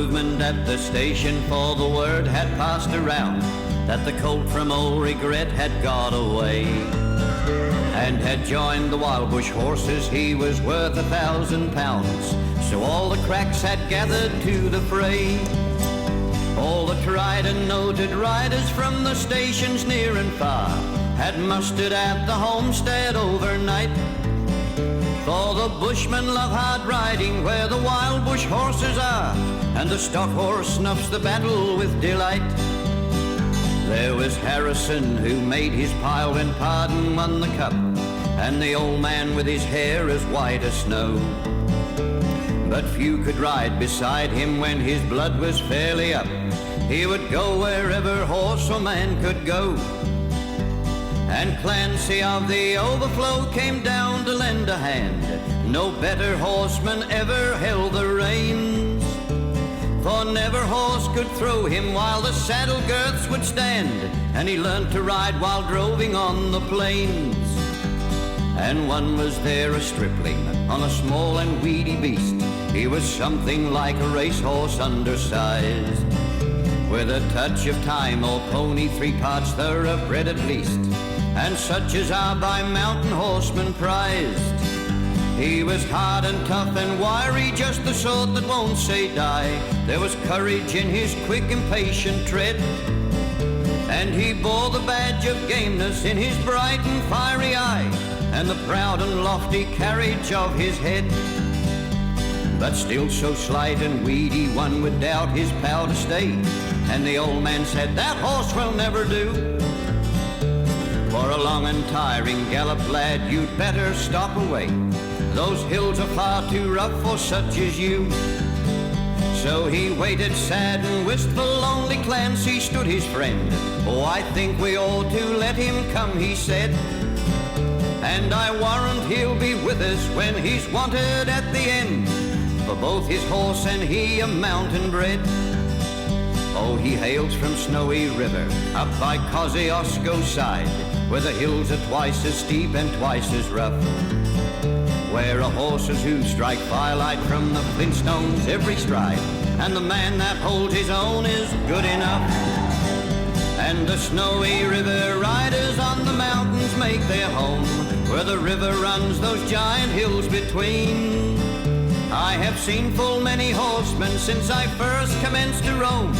movement at the station, for the word had passed around that the colt from Old Regret had got away and had joined the Wild Bush horses. He was worth £1,000, so all the cracks had gathered to the fray. All the tried and noted riders from the stations near and far had mustered at the homestead overnight. For the bushmen love hard riding where the Wild Bush horses are, and the stock horse snuffs the battle with delight. There was Harrison, who made his pile when Pardon won the cup, and the old man with his hair as white as snow. But few could ride beside him when his blood was fairly up. He would go wherever horse or man could go. And Clancy of the Overflow came down to lend a hand. No better horseman ever held the reins, for never horse could throw him while the saddle girths would stand. And he learned to ride while droving on the plains. And one was there, a stripling on a small and weedy beast. He was something like a racehorse undersized, with a touch of time or pony, 3 parts thoroughbred at least, and such as are by mountain horsemen prized. He was hard and tough and wiry, just the sort that won't say die. There was courage in his quick, impatient tread, and he bore the badge of gameness in his bright and fiery eye, and the proud and lofty carriage of his head. But still so slight and weedy, one would doubt his power to stay, and the old man said, "That horse will never do. For a long and tiring gallop, lad, you'd better stop away. Those hills are far too rough for such as you." So he waited sad and wistful, only Clancy stood his friend. "Oh, I think we ought to let him come," he said, "and I warrant he'll be with us when he's wanted at the end, for both his horse and he are mountain bred." Oh, he hails from Snowy River, up by Kosciuszko's side, where the hills are twice as steep and twice as rough, where a horse's hooves strike firelight from the flintstones every stride, and the man that holds his own is good enough. And the Snowy River riders on the mountains make their home, where the river runs those giant hills between. I have seen full many horsemen since I first commenced to roam,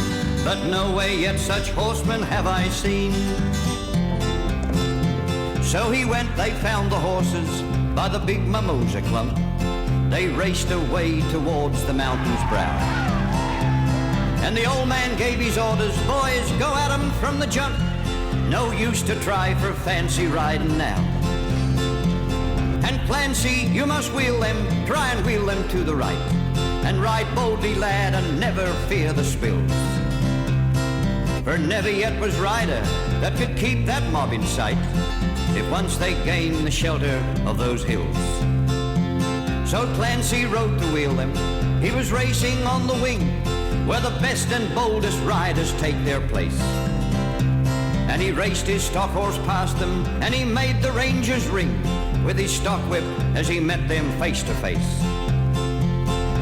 but no way yet such horsemen have I seen. So he went, they found the horses by the big mimosa clump. They raced away towards the mountain's brow, and the old man gave his orders, "Boys, go at 'em from the jump. No use to try for fancy riding now. And Clancy, you must wheel them, try and wheel them to the right, and ride boldly, lad, and never fear the spills. For never yet was rider that could keep that mob in sight, if once they gain the shelter of those hills." So Clancy rode to wheel them. He was racing on the wing, where the best and boldest riders take their place. And he raced his stock horse past them, and he made the rangers ring with his stock whip as he met them face to face.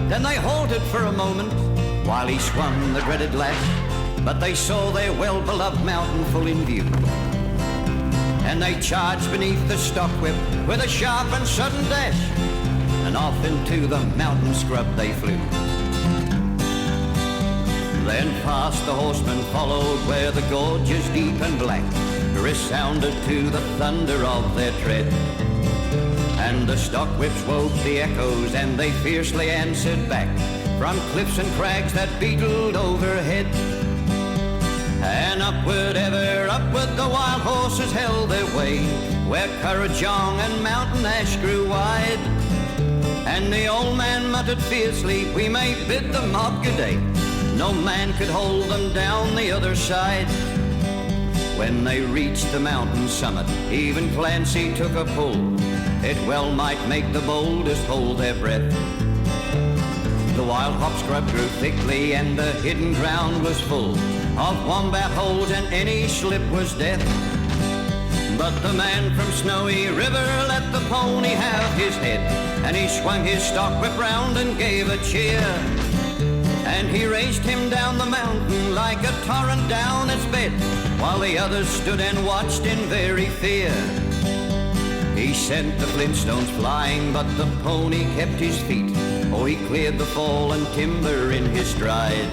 Then they halted for a moment while he swung the dreaded lash, but they saw their well-beloved mountain full in view, and they charged beneath the stock whip with a sharp and sudden dash, and off into the mountain scrub they flew. Then fast the horsemen followed, where the gorge is deep and black, resounded to the thunder of their tread, and the stock whips woke the echoes, and they fiercely answered back from cliffs and crags that beetled overhead. And upward, ever upward, the wild horses held their way, where Currajong and Mountain Ash grew wide. And the old man muttered fiercely, "We may bid the mob good day. No man could hold them down the other side." When they reached the mountain summit, even Clancy took a pull. It well might make the boldest hold their breath. The wild hop scrub grew thickly, and the hidden ground was full of wombat holes, and any slip was death. But the man from Snowy River let the pony have his head, and he swung his stock whip round and gave a cheer. and he raced him down the mountain like a torrent down its bed, while the others stood and watched in very fear. He sent the flintstones flying, but the pony kept his feet. Oh, he cleared the fallen timber in his stride.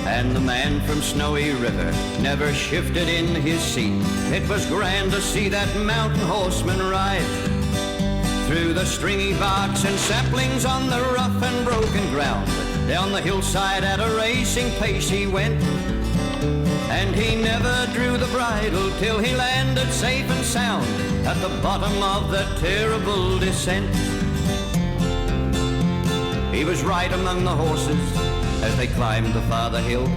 And the man from Snowy River never shifted in his seat. It was grand to see that mountain horseman ride. Through the stringy barks and saplings on the rough and broken ground, down the hillside at a racing pace he went. And he never drew the bridle till he landed safe and sound at the bottom of the terrible descent. He was right among the horses as they climbed the farther hill,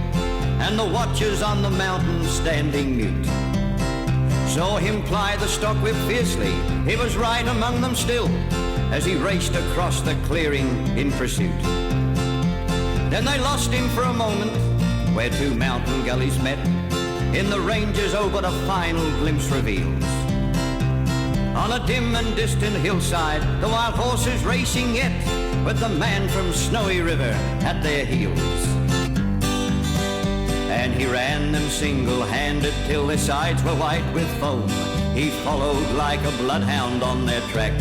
and the watchers on the mountain standing mute saw him ply the stockwhip fiercely. He was right among them still as he raced across the clearing in pursuit. Then they lost him for a moment where two mountain gullies met. In the ranges over the final glimpse reveals, on a dim and distant hillside, the wild horses racing yet, with the man from Snowy River at their heels. And he ran them single-handed till their sides were white with foam. He followed like a bloodhound on their track,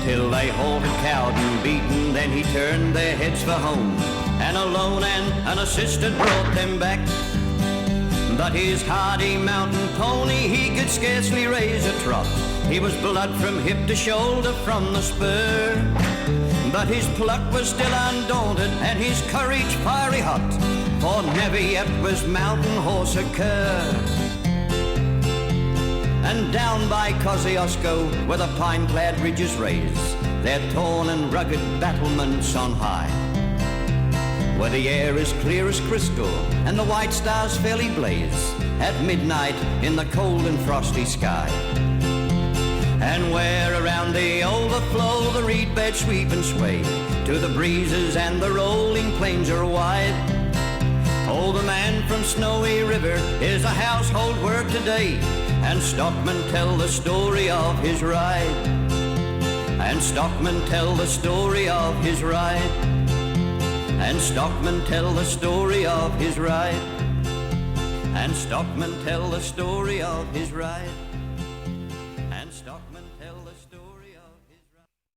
till they halted cowed and beaten. Then he turned their heads for home, and alone and unassisted brought them back. But his hardy mountain pony, he could scarcely raise a trot. He was blood from hip to shoulder from the spur, but his pluck was still undaunted and his courage fiery hot, for never yet was mountain horse a cur. And down by Kosciuszko, where the pine-clad ridges raise their torn and rugged battlements on high, where the air is clear as crystal and the white stars fairly blaze at midnight in the cold and frosty sky, and where around the overflow the reed beds sweep and sway to the breezes and the rolling plains are wide. Oh, the man from Snowy River is a household word today, and stockmen tell the story of his ride. And stockmen tell the story of his ride. And stockmen tell the story of his ride. And stockmen tell the story of his ride.